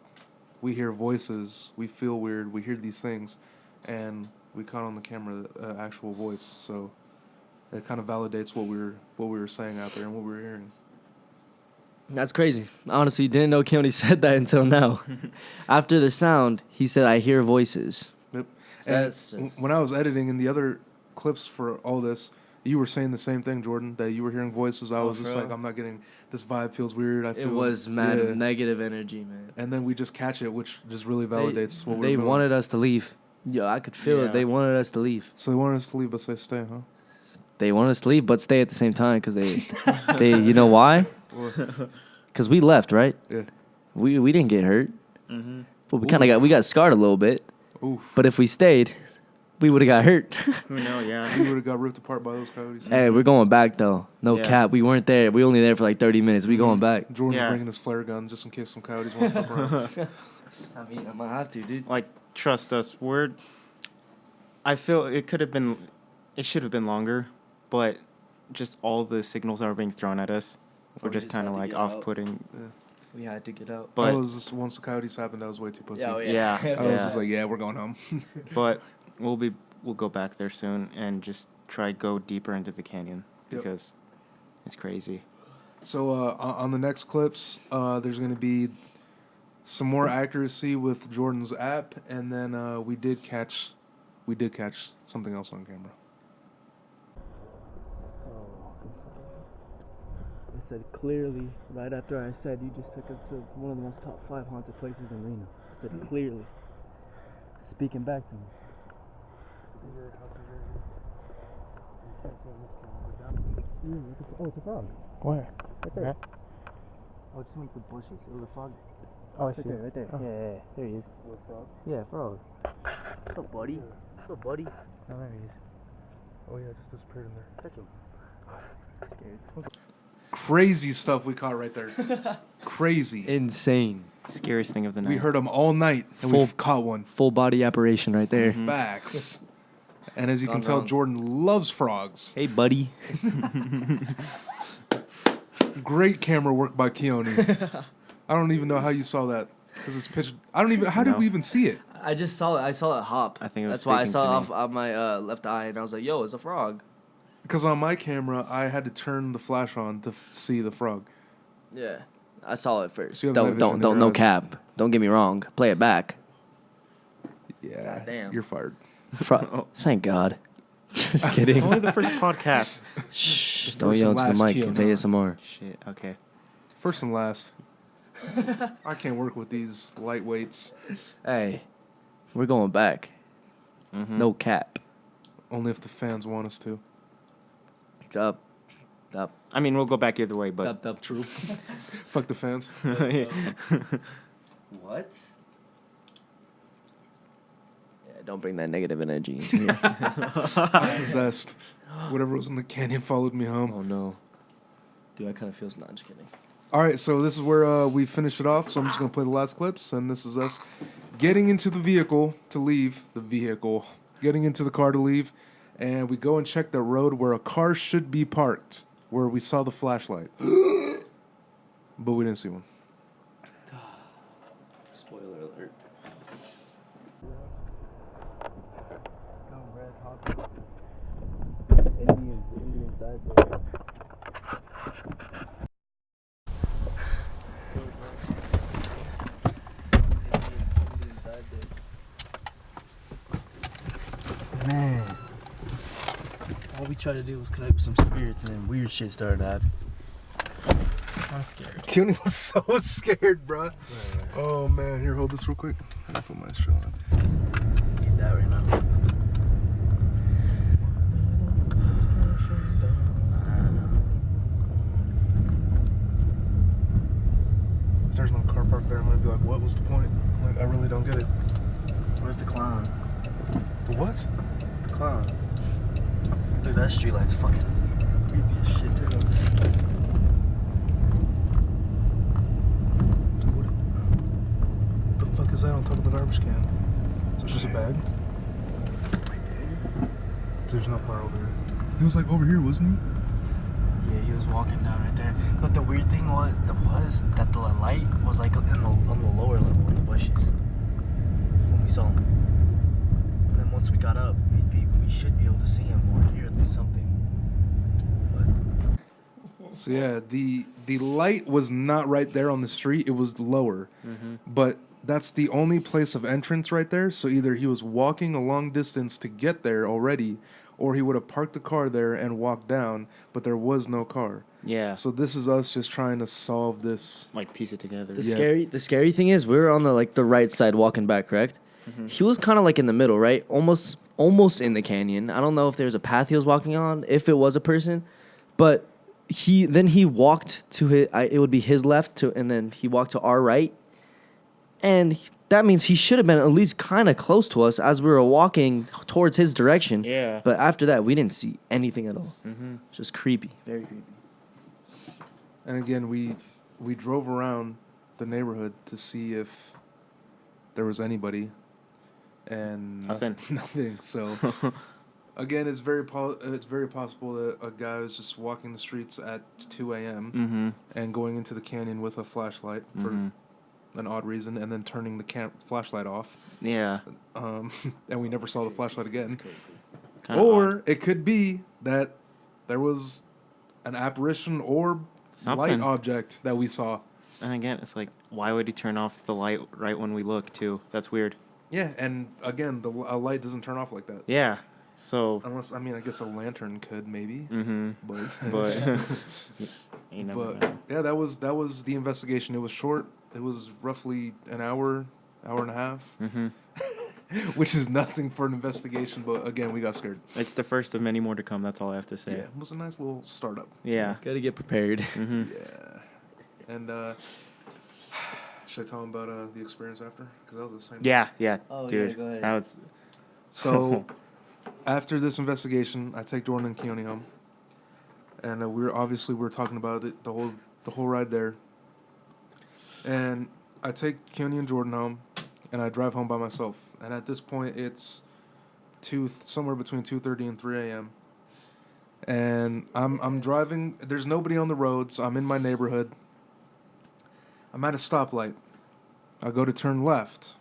Speaker 3: We hear voices. We feel weird. We hear these things, and we caught on the camera the actual voice. So it kind of validates what we were saying out there and what we were hearing.
Speaker 1: That's crazy. Honestly, didn't know Keone said that until now. After the sound, he said, "I hear voices."
Speaker 3: Yep. And
Speaker 1: That's just-
Speaker 3: when I was editing in the other clips for all this, you were saying the same thing, Jordan, that you were hearing voices. I was
Speaker 1: for
Speaker 3: just
Speaker 1: real?
Speaker 3: like, I'm not getting, this vibe feels weird. I feel
Speaker 1: It was mad
Speaker 3: yeah.
Speaker 1: negative energy, man.
Speaker 3: And then we just catch it, which just really validates what we're
Speaker 1: They
Speaker 3: feeling.
Speaker 1: wanted us to leave. Yo, I could feel
Speaker 2: Yeah.
Speaker 1: it. They wanted us to leave.
Speaker 3: So they wanted us to leave, but say stay, huh?
Speaker 1: They wanted us to leave, but stay at the same time because they, you know why? Because we left, right?
Speaker 3: Yeah.
Speaker 1: We didn't get hurt,
Speaker 2: Mm-hmm.
Speaker 1: but we got scarred a little bit.
Speaker 3: Oof.
Speaker 1: But if we stayed, we would have got hurt.
Speaker 2: Who knows? Yeah.
Speaker 3: We would have got ripped apart by those coyotes.
Speaker 1: Hey, we're going back though. No
Speaker 2: Yeah.
Speaker 1: cap. We weren't there. We only there for like 30 minutes. We going back.
Speaker 3: Jordan's
Speaker 2: Yeah.
Speaker 3: bringing his flare gun just in case some coyotes want to fuck around.
Speaker 1: I mean, I might have to, dude.
Speaker 2: Like trust us. I feel it could have been. It should have been longer, but just all the signals that were being thrown at us were
Speaker 1: We
Speaker 2: just
Speaker 1: just
Speaker 2: kind of
Speaker 1: had to
Speaker 2: like
Speaker 1: get out.
Speaker 2: off-putting.
Speaker 1: We had to get out.
Speaker 2: But
Speaker 3: I was just, once the coyotes happened, I was way too pussy.
Speaker 1: Yeah, oh,
Speaker 2: yeah,
Speaker 3: I was just like, yeah, we're going home.
Speaker 2: but we'll go back there soon and just try go deeper into the canyon
Speaker 3: Yep.
Speaker 2: because it's crazy.
Speaker 3: So on the next clips, there's going to be some more accuracy with Jordan's app, and then we did catch something else on camera.
Speaker 4: I said clearly, right after I said you just took us to one of the most top 5 haunted places in Reno. I said clearly. Speaking back to me. Oh, it's a frog.
Speaker 5: Where?
Speaker 4: Right there. Oh, just went to the bushes. It was a frog.
Speaker 5: Oh, I
Speaker 4: Right
Speaker 5: see.
Speaker 4: there, right there.
Speaker 5: Oh.
Speaker 4: Yeah, there he is.
Speaker 5: What, frog?
Speaker 4: Yeah, frog. What's up, buddy? What's up, buddy?
Speaker 5: Oh, there he is. Oh, yeah, just disappeared in there.
Speaker 4: Catch him. Scared.
Speaker 3: Crazy stuff we caught right there. Crazy.
Speaker 1: Insane.
Speaker 2: Scariest thing of the night.
Speaker 3: We heard them all night, and
Speaker 1: Full-
Speaker 3: we've caught one.
Speaker 1: Full body apparition right there.
Speaker 3: Facts. And as you can
Speaker 1: Gone
Speaker 3: tell,
Speaker 1: wrong.
Speaker 3: Jordan loves frogs.
Speaker 1: Hey, buddy.
Speaker 3: Great camera work by Keone. I don't even know how you saw that because it's pitched. I don't even. How did
Speaker 2: No.
Speaker 3: we even see it?
Speaker 1: I just saw it. I saw it hop.
Speaker 2: I think it was
Speaker 1: That's why I
Speaker 2: speaking
Speaker 1: saw it
Speaker 2: to
Speaker 1: off
Speaker 2: me.
Speaker 1: my left eye, and I was like, "Yo, it's a frog."
Speaker 3: Because on my camera, I had to turn the flash on to see the frog.
Speaker 1: Yeah, I saw it first.
Speaker 3: So you have night
Speaker 1: Don't
Speaker 3: vision in
Speaker 1: no
Speaker 3: your eyes.
Speaker 1: cap. Don't get me wrong. Play it back.
Speaker 3: Yeah,
Speaker 1: Goddamn.
Speaker 3: you're fired.
Speaker 1: Thank God. Just kidding.
Speaker 2: Only the first podcast.
Speaker 1: Shh.
Speaker 3: The
Speaker 1: Don't
Speaker 3: first
Speaker 1: yell
Speaker 3: and
Speaker 1: into the
Speaker 3: last
Speaker 1: mic.
Speaker 3: Keone.
Speaker 1: It's ASMR.
Speaker 2: Shit. Okay.
Speaker 3: First and last. I can't work with these lightweights.
Speaker 1: Hey, we're going back.
Speaker 2: Mm-hmm.
Speaker 1: No cap.
Speaker 3: Only if the fans want us to.
Speaker 1: Up.
Speaker 2: I mean, we'll go back either way, but
Speaker 1: Up. True.
Speaker 3: Fuck the fans.
Speaker 1: What? Yeah, don't bring that negative energy into here.
Speaker 3: I'm possessed. Whatever was in the canyon followed me home.
Speaker 1: Oh no. Dude, I kind of feel. No, I'm just kidding.
Speaker 3: All right, so this is where we finish it off. So I'm just gonna play the last clips, and this is us getting into the vehicle to leave. Getting into the car to leave, and we go and check the road where a car should be parked, where we saw the flashlight, but we didn't see one.
Speaker 1: Spoiler alert.
Speaker 4: Indians died there. Indians died there. Man. All we tried to do was connect with some spirits and then weird shit started happening. I'm scared.
Speaker 3: Keone was so scared, bro. Oh man, here, hold this real quick. Let me put my shirt on.
Speaker 4: Get that right now.
Speaker 3: If there's no car parked there, I'm gonna be like, what was the point? Like, I really don't get it.
Speaker 4: Where's the clown?
Speaker 3: The what?
Speaker 4: The clown. Dude, that street light's fucking creepy as shit too.
Speaker 3: Dude, what the fuck is that on top of the garbage can? Is it just a bag?
Speaker 4: Right there.
Speaker 3: There's no car over here. He was like over here, wasn't he?
Speaker 4: Yeah, he was walking down right there. But the weird thing was that the light was like on the lower level in the bushes when we saw him. And then once we got up, we should be able to see him or hear something. But
Speaker 3: So yeah, the light was not right there on the street. It was lower. But that's the only place of entrance right there. So either he was walking a long distance to get there already, or he would have parked the car there and walked down, but there was no car.
Speaker 2: yeah,
Speaker 3: So this is us just trying to solve this.
Speaker 2: like piece it together.
Speaker 1: The
Speaker 3: Yeah.
Speaker 1: scary thing is we were on the right side walking back, correct? He was kind of like in the middle, right? Almost in the canyon. I don't know if there's a path he was walking on, if it was a person, but he walked to it would be his left and then he walked to our right, and that means he should have been at least kind of close to us as we were walking towards his direction.
Speaker 2: Yeah.
Speaker 1: But after that, we didn't see anything at all.
Speaker 2: Mm-hmm.
Speaker 1: Just creepy, very creepy.
Speaker 3: And again, we drove around the neighborhood to see if there was anybody, and
Speaker 2: Nothing.
Speaker 3: nothing. So again, it's very possible that a guy was just walking the streets at 2 a.m.
Speaker 2: Mm-hmm.
Speaker 3: and going into the canyon with a flashlight for an odd reason, and then turning the flashlight off,
Speaker 2: Yeah.
Speaker 3: and we never saw the flashlight again.
Speaker 2: Kinda
Speaker 3: Or
Speaker 2: odd.
Speaker 3: it could be that there was an apparition or
Speaker 2: Something.
Speaker 3: light object that we saw.
Speaker 2: And again, it's like why would he turn off the light right when we look too? That's weird.
Speaker 3: Yeah, and again, a light doesn't turn off like that.
Speaker 2: Yeah. So.
Speaker 3: Unless, I mean, I guess a lantern could maybe.
Speaker 2: Mm-hmm.
Speaker 3: But
Speaker 2: you never know.
Speaker 3: but yeah, that was the investigation. It was short. It was roughly an hour and a half,
Speaker 2: Mm-hmm.
Speaker 3: which is nothing for an investigation. But again, we got scared.
Speaker 2: It's the first of many more to come. That's all I have to
Speaker 3: Yeah,
Speaker 2: say.
Speaker 3: it was a nice little startup.
Speaker 2: Yeah.
Speaker 1: Gotta get prepared.
Speaker 2: Mm-hmm.
Speaker 3: Yeah, and should I tell him about the experience after? Because that was the same.
Speaker 2: Yeah,
Speaker 1: Oh, yeah,
Speaker 2: dude.
Speaker 1: go ahead.
Speaker 2: That was.
Speaker 3: So after this investigation, I take Jordan and Keone home, and we were talking about it the whole ride there. And I take Keone and Jordan home, and I drive home by myself. And at this point, it's somewhere between 2:30 and 3 a.m. And I'm driving. There's nobody on the roads. I'm in my neighborhood. I'm at a stoplight. I go to turn left.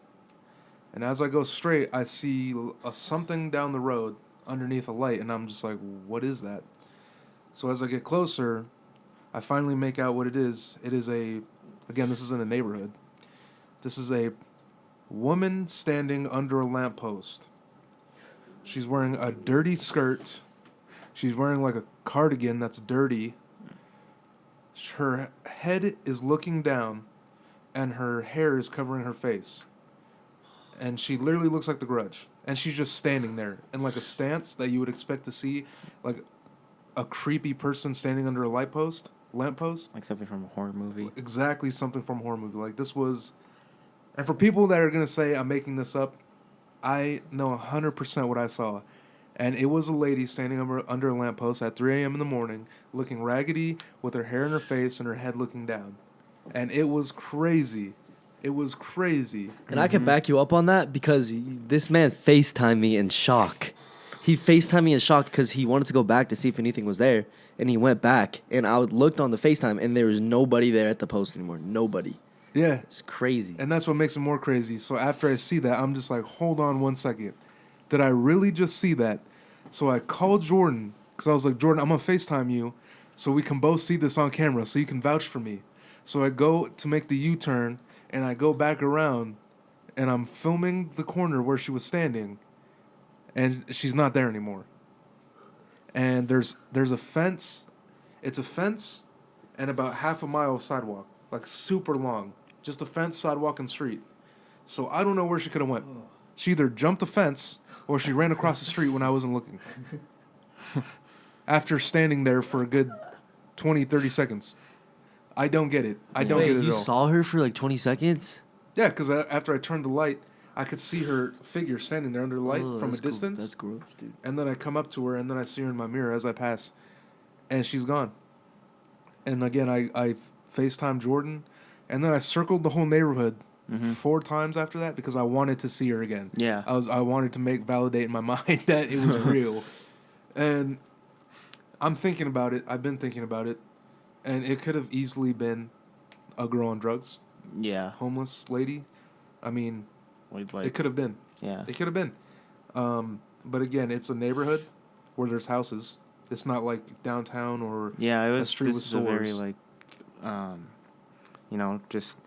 Speaker 3: And as I go straight, I see something down the road underneath a light, and I'm just like, what is that? So as I get closer, I finally make out what it is. It is again, this is in a neighborhood. This is a woman standing under a lamppost. She's wearing a dirty skirt. She's wearing like a cardigan that's dirty. Her head is looking down, and her hair is covering her face. And she literally looks like the Grudge. And she's just standing there in like a stance that you would expect to see like a creepy person standing under a lamppost.
Speaker 2: Like something from a horror movie.
Speaker 3: Exactly something from a horror movie. Like this was... And for people that are going to say I'm making this up, I know 100% what I saw. And it was a lady standing under a lamppost at 3 a.m. in the morning, looking raggedy, with her hair in her face and her head looking down. And it was crazy. It was crazy.
Speaker 1: And I can back you up on that because this man FaceTimed me in shock. He FaceTimed me in shock because he wanted to go back to see if anything was there. And he went back, and I looked on the FaceTime, and there was nobody there at the post anymore. Nobody.
Speaker 3: Yeah.
Speaker 1: It's crazy.
Speaker 3: And that's what makes it more crazy. So after I see that, I'm just like, hold on 1 second. Did I really just see that? So I called Jordan, because I was like, Jordan, I'm going to FaceTime you so we can both see this on camera, so you can vouch for me. So I go to make the U-turn, and I go back around, and I'm filming the corner where she was standing, and she's not there anymore. And there's a fence. It's a fence and about half a mile of sidewalk, like super long. Just a fence, sidewalk, and street. So I don't know where she could have went. She either jumped a fence or she ran across the street when I wasn't looking. After standing there for a good 20, 30 seconds. I don't get it. I don't
Speaker 1: Wait,
Speaker 3: get it
Speaker 1: you
Speaker 3: at all.
Speaker 1: saw her for like 20 seconds?
Speaker 3: Yeah, because after I turned the light, I could see her figure standing there under the light from a distance.
Speaker 1: That's gross, dude.
Speaker 3: And then I come up to her, and then I see her in my mirror as I pass. And she's gone. And again, I FaceTime Jordan. And then I circled the whole neighborhood 4 times after that because I wanted to see her again.
Speaker 2: Yeah.
Speaker 3: I wanted to validate in my mind that it was real. And I'm thinking about it. I've been thinking about it. And it could have easily been a girl on drugs.
Speaker 2: Yeah.
Speaker 3: Homeless lady. I mean, it could have been.
Speaker 2: Yeah.
Speaker 3: It could have been. But again, it's a neighborhood where there's houses. It's not like downtown or
Speaker 2: Yeah, it was
Speaker 3: a street
Speaker 2: this
Speaker 3: with
Speaker 2: is a very
Speaker 3: stores.
Speaker 2: just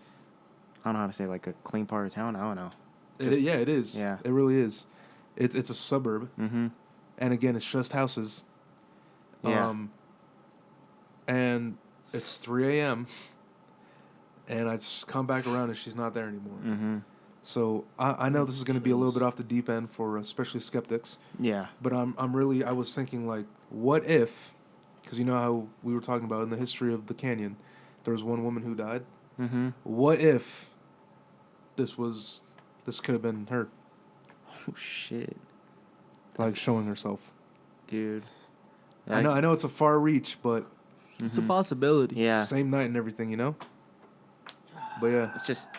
Speaker 2: I don't know how to say, like a clean part of town. I don't know.
Speaker 3: It is.
Speaker 2: Yeah.
Speaker 3: It really is. It's a suburb.
Speaker 2: Mm-hmm.
Speaker 3: And again, it's just houses.
Speaker 2: Yeah.
Speaker 3: And it's 3 a.m. And I come back around and she's not there anymore.
Speaker 2: Mm-hmm.
Speaker 3: So I know this is going to be a little bit off the deep end for especially skeptics.
Speaker 2: Yeah.
Speaker 3: But I was thinking, like, what if, because you know how we were talking about in the history of the canyon, there was one woman who died.
Speaker 2: Mm-hmm.
Speaker 3: What if this could have been her,
Speaker 2: Oh shit,
Speaker 3: like showing herself?
Speaker 2: dude.
Speaker 3: I know it's a far reach, but
Speaker 1: It's a possibility.
Speaker 2: Yeah.
Speaker 3: same night and everything, you know. But yeah,
Speaker 2: It's just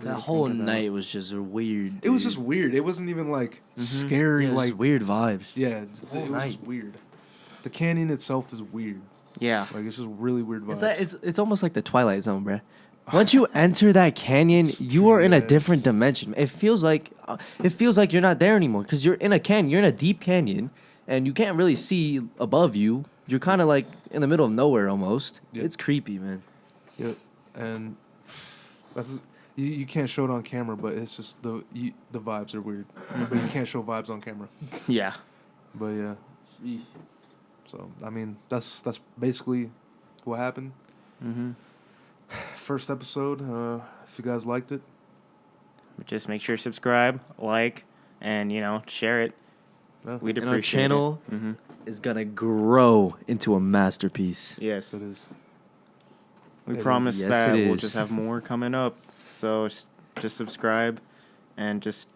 Speaker 1: That whole night was just weird.
Speaker 3: it was
Speaker 1: dude.
Speaker 3: just weird. It wasn't even like scary,
Speaker 1: Yeah,
Speaker 3: like
Speaker 1: just weird vibes.
Speaker 3: yeah,
Speaker 1: whole
Speaker 3: it was just
Speaker 1: night.
Speaker 3: weird. The canyon itself is weird.
Speaker 2: Yeah.
Speaker 3: Like it's just really weird vibes.
Speaker 1: It's almost like the Twilight Zone, bruh. Once you enter that canyon, you are in a
Speaker 3: Yes.
Speaker 1: different dimension. It feels like you're not there anymore because you're in a canyon. You're in a deep canyon, and you can't really see above you. You're kind of like in the middle of nowhere almost.
Speaker 3: Yeah.
Speaker 1: It's creepy, man.
Speaker 3: Yep. And That's you can't show it on camera, but it's just the vibes are weird. But you can't show vibes on camera.
Speaker 2: Yeah.
Speaker 3: But yeah. So I mean, that's basically what happened.
Speaker 2: Mm-hmm.
Speaker 3: First episode. If you guys liked it,
Speaker 2: Just make sure to subscribe, like, and share it. We'd
Speaker 1: And
Speaker 2: appreciate
Speaker 1: our channel
Speaker 2: it. Mm-hmm.
Speaker 1: is gonna grow into a masterpiece.
Speaker 2: Yes.
Speaker 3: it is.
Speaker 2: We
Speaker 3: It
Speaker 2: promise
Speaker 1: is. Yes,
Speaker 2: that
Speaker 1: it
Speaker 2: we'll
Speaker 1: is.
Speaker 2: just have more coming up. So just subscribe and just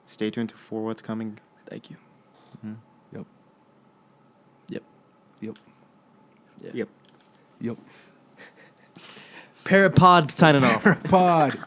Speaker 2: stay tuned for what's coming.
Speaker 1: Thank you.
Speaker 2: Mm-hmm.
Speaker 3: Yep.
Speaker 1: Yep.
Speaker 3: Yep.
Speaker 1: Yeah.
Speaker 2: Yep.
Speaker 3: Yep.
Speaker 1: Parapod signing off.
Speaker 3: Pod.